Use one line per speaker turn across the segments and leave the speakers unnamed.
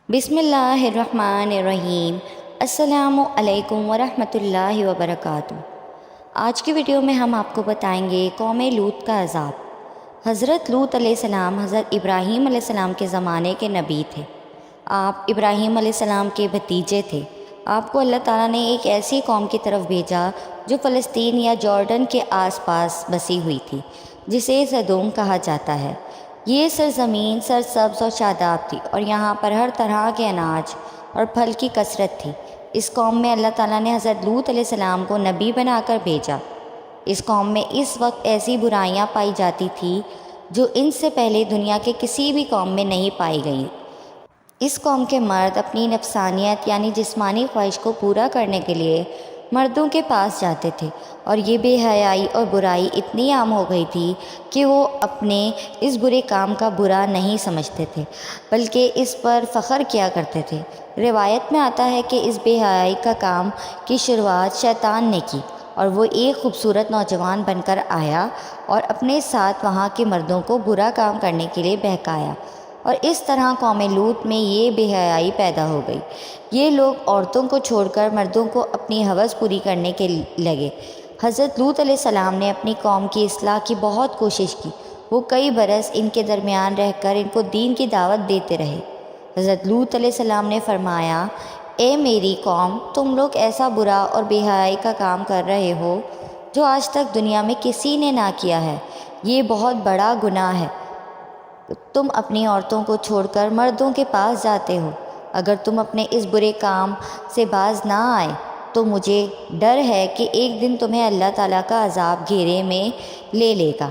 بسم اللہ الرحمن الرحیم۔ السلام علیکم ورحمۃ اللہ وبرکاتہ۔ آج کی ویڈیو میں ہم آپ کو بتائیں گے قوم لوط کا عذاب۔ حضرت لوط علیہ السلام حضرت ابراہیم علیہ السلام کے زمانے کے نبی تھے۔ آپ ابراہیم علیہ السلام کے بھتیجے تھے۔ آپ کو اللہ تعالیٰ نے ایک ایسی قوم کی طرف بھیجا جو فلسطین یا جارڈن کے آس پاس بسی ہوئی تھی، جسے سدوم کہا جاتا ہے۔ یہ سرزمین سرسبز اور شاداب تھی، اور یہاں پر ہر طرح کے اناج اور پھل کی کثرت تھی۔ اس قوم میں اللہ تعالیٰ نے حضرت لوط علیہ السلام کو نبی بنا کر بھیجا۔ اس قوم میں اس وقت ایسی برائیاں پائی جاتی تھیں جو ان سے پہلے دنیا کے کسی بھی قوم میں نہیں پائی گئیں۔ اس قوم کے مرد اپنی نفسانیت یعنی جسمانی خواہش کو پورا کرنے کے لیے مردوں کے پاس جاتے تھے، اور یہ بے حیائی اور برائی اتنی عام ہو گئی تھی کہ وہ اپنے اس برے کام کا برا نہیں سمجھتے تھے، بلکہ اس پر فخر کیا کرتے تھے۔ روایت میں آتا ہے کہ اس بے حیائی کا کام کی شروعات شیطان نے کی، اور وہ ایک خوبصورت نوجوان بن کر آیا اور اپنے ساتھ وہاں کے مردوں کو برا کام کرنے کے لیے بہکایا، اور اس طرح قوم لوط میں یہ بے حیائی پیدا ہو گئی۔ یہ لوگ عورتوں کو چھوڑ کر مردوں کو اپنی ہوس پوری کرنے کے لگے۔ حضرت لوط علیہ السلام نے اپنی قوم کی اصلاح کی بہت کوشش کی۔ وہ کئی برس ان کے درمیان رہ کر ان کو دین کی دعوت دیتے رہے۔ حضرت لوط علیہ السلام نے فرمایا، اے میری قوم، تم لوگ ایسا برا اور بے حیائی کا کام کر رہے ہو جو آج تک دنیا میں کسی نے نہ کیا ہے۔ یہ بہت بڑا گناہ ہے۔ تم اپنی عورتوں کو چھوڑ کر مردوں کے پاس جاتے ہو۔ اگر تم اپنے اس برے کام سے باز نہ آئے تو مجھے ڈر ہے کہ ایک دن تمہیں اللہ تعالیٰ کا عذاب گھیرے میں لے لے گا۔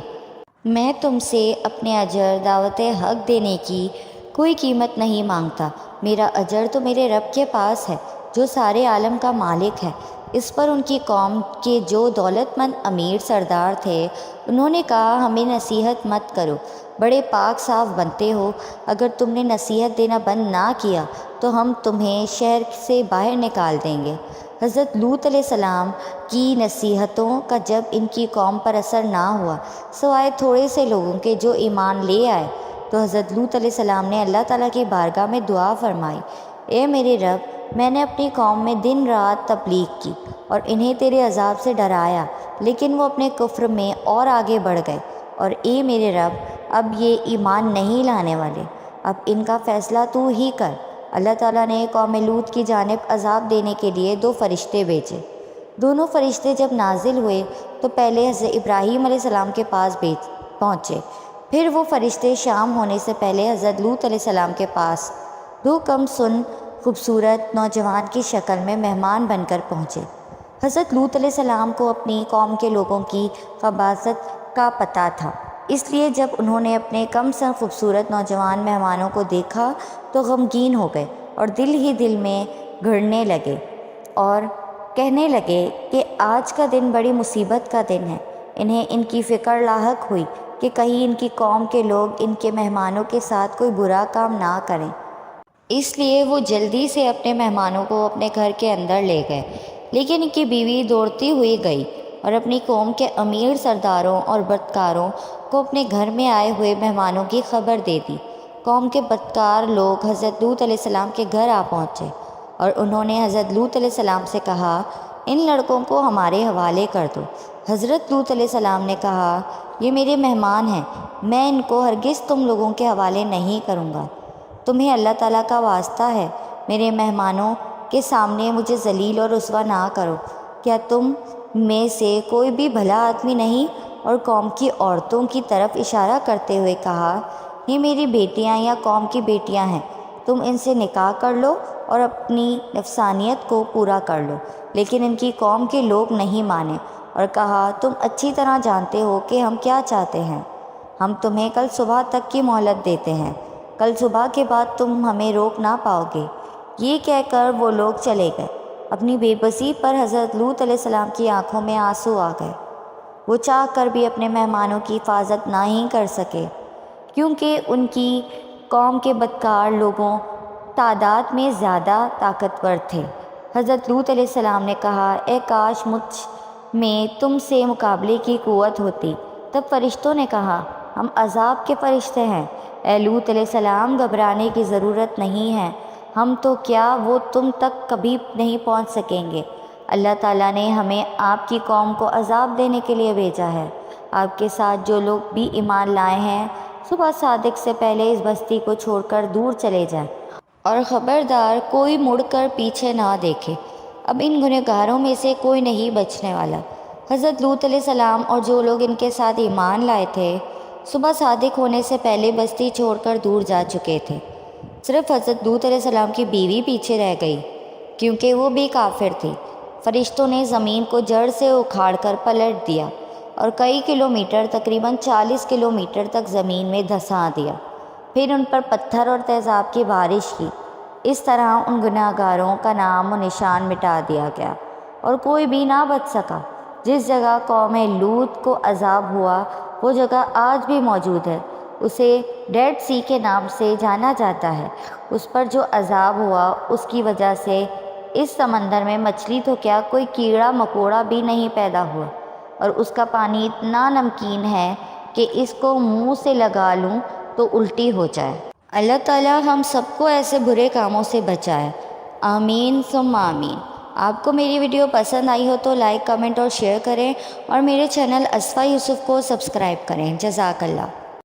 میں تم سے اپنے اجر دعوت حق دینے کی کوئی قیمت نہیں مانگتا۔ میرا اجر تو میرے رب کے پاس ہے جو سارے عالم کا مالک ہے۔ اس پر ان کی قوم کے جو دولت مند امیر سردار تھے، انہوں نے کہا، ہمیں نصیحت مت کرو، بڑے پاک صاف بنتے ہو، اگر تم نے نصیحت دینا بند نہ کیا تو ہم تمہیں شہر سے باہر نکال دیں گے۔ حضرت لوط علیہ السلام کی نصیحتوں کا جب ان کی قوم پر اثر نہ ہوا سوائے تھوڑے سے لوگوں کے جو ایمان لے آئے، تو حضرت لوط علیہ السلام نے اللہ تعالیٰ کی بارگاہ میں دعا فرمائی، اے میرے رب، میں نے اپنی قوم میں دن رات تبلیغ کی اور انہیں تیرے عذاب سے ڈرایا، لیکن وہ اپنے کفر میں اور آگے بڑھ گئے، اور اے میرے رب، اب یہ ایمان نہیں لانے والے، اب ان کا فیصلہ تو ہی کر۔ اللہ تعالیٰ نے قوم لوط کی جانب عذاب دینے کے لیے 2 فرشتے بھیجے۔ دونوں فرشتے جب نازل ہوئے تو پہلے حضرت ابراہیم علیہ السلام کے پاس پہنچے، پھر وہ فرشتے شام ہونے سے پہلے حضرت لوط علیہ السلام کے پاس 2 کم سن خوبصورت نوجوان کی شکل میں مہمان بن کر پہنچے۔ حضرت لوط علیہ السلام کو اپنی قوم کے لوگوں کی خباثت کا پتہ تھا، اس لیے جب انہوں نے اپنے کم سن خوبصورت نوجوان مہمانوں کو دیکھا تو غمگین ہو گئے اور دل ہی دل میں گھڑنے لگے اور کہنے لگے کہ آج کا دن بڑی مصیبت کا دن ہے۔ انہیں ان کی فکر لاحق ہوئی کہ کہیں ان کی قوم کے لوگ ان کے مہمانوں کے ساتھ کوئی برا کام نہ کریں، اس لیے وہ جلدی سے اپنے مہمانوں کو اپنے گھر کے اندر لے گئے۔ لیکن ان کی بیوی دوڑتی ہوئی گئی اور اپنی قوم کے امیر سرداروں اور بدکاروں کو اپنے گھر میں آئے ہوئے مہمانوں کی خبر دے دی۔ قوم کے بدکار لوگ حضرت لوط علیہ السلام کے گھر آ پہنچے، اور انہوں نے حضرت لوط علیہ السلام سے کہا، ان لڑکوں کو ہمارے حوالے کر دو۔ حضرت لوط علیہ السلام نے کہا، یہ میرے مہمان ہیں، میں ان کو ہرگز تم لوگوں کے حوالے نہیں کروں گا۔ تمہیں اللہ تعالیٰ کا واسطہ ہے، میرے مہمانوں کے سامنے مجھے ذلیل اور رسوا نہ کرو۔ کیا تم میں سے کوئی بھی بھلا آدمی نہیں؟ اور قوم کی عورتوں کی طرف اشارہ کرتے ہوئے کہا، یہ میری بیٹیاں یا قوم کی بیٹیاں ہیں، تم ان سے نکاح کر لو اور اپنی نفسانیت کو پورا کر لو۔ لیکن ان کی قوم کے لوگ نہیں مانے اور کہا، تم اچھی طرح جانتے ہو کہ ہم کیا چاہتے ہیں، ہم تمہیں کل صبح تک کی مہلت دیتے ہیں، کل صبح کے بعد تم ہمیں روک نہ پاؤ گے۔ یہ کہہ کر وہ لوگ چلے گئے۔ اپنی بے بسی پر حضرت لوط علیہ السلام کی آنکھوں میں آنسو آ گئے۔ وہ چاہ کر بھی اپنے مہمانوں کی حفاظت نہ ہی کر سکے، کیونکہ ان کی قوم کے بدکار لوگوں تعداد میں زیادہ طاقتور تھے۔ حضرت لوط علیہ السلام نے کہا، اے کاش مجھ میں تم سے مقابلے کی قوت ہوتی۔ تب فرشتوں نے کہا، ہم عذاب کے فرشتے ہیں۔ اے لوط علیہ السلام، گھبرانے کی ضرورت نہیں ہے، ہم تو کیا وہ تم تک کبھی نہیں پہنچ سکیں گے۔ اللہ تعالیٰ نے ہمیں آپ کی قوم کو عذاب دینے کے لیے بھیجا ہے۔ آپ کے ساتھ جو لوگ بھی ایمان لائے ہیں صبح صادق سے پہلے اس بستی کو چھوڑ کر دور چلے جائیں اور خبردار کوئی مڑ کر پیچھے نہ دیکھے۔ اب ان گنہگاروں میں سے کوئی نہیں بچنے والا۔ حضرت لوط علیہ السلام اور جو لوگ ان کے ساتھ ایمان لائے تھے صبح صادق ہونے سے پہلے بستی چھوڑ کر دور جا چکے تھے۔ صرف حضرت لوط علیہ السلام کی بیوی پیچھے رہ گئی کیونکہ وہ بھی کافر تھی۔ فرشتوں نے زمین کو جڑ سے اکھاڑ کر پلٹ دیا اور کئی کلومیٹر تقریباً 40 کلومیٹر تک زمین میں دھسا دیا، پھر ان پر پتھر اور تیزاب کی بارش کی۔ اس طرح ان گناہ گاروں کا نام و نشان مٹا دیا گیا اور کوئی بھی نہ بچ سکا۔ جس جگہ قوم لوط کو عذاب ہوا وہ جگہ آج بھی موجود ہے، اسے ڈیڈ سی کے نام سے جانا جاتا ہے۔ اس پر جو عذاب ہوا اس کی وجہ سے اس سمندر میں مچھلی تو کیا کوئی کیڑا مکوڑا بھی نہیں پیدا ہوا، اور اس کا پانی اتنا نمکین ہے کہ اس کو منہ سے لگا لوں تو الٹی ہو جائے۔ اللہ تعالیٰ ہم سب کو ایسے برے کاموں سے بچائے، آمین ثم آمین۔ آپ کو میری ویڈیو پسند آئی ہو تو لائک، کمنٹ اور شیئر کریں، اور میرے چینل اصفیہ یوسف کو سبسکرائب کریں۔ جزاک اللہ۔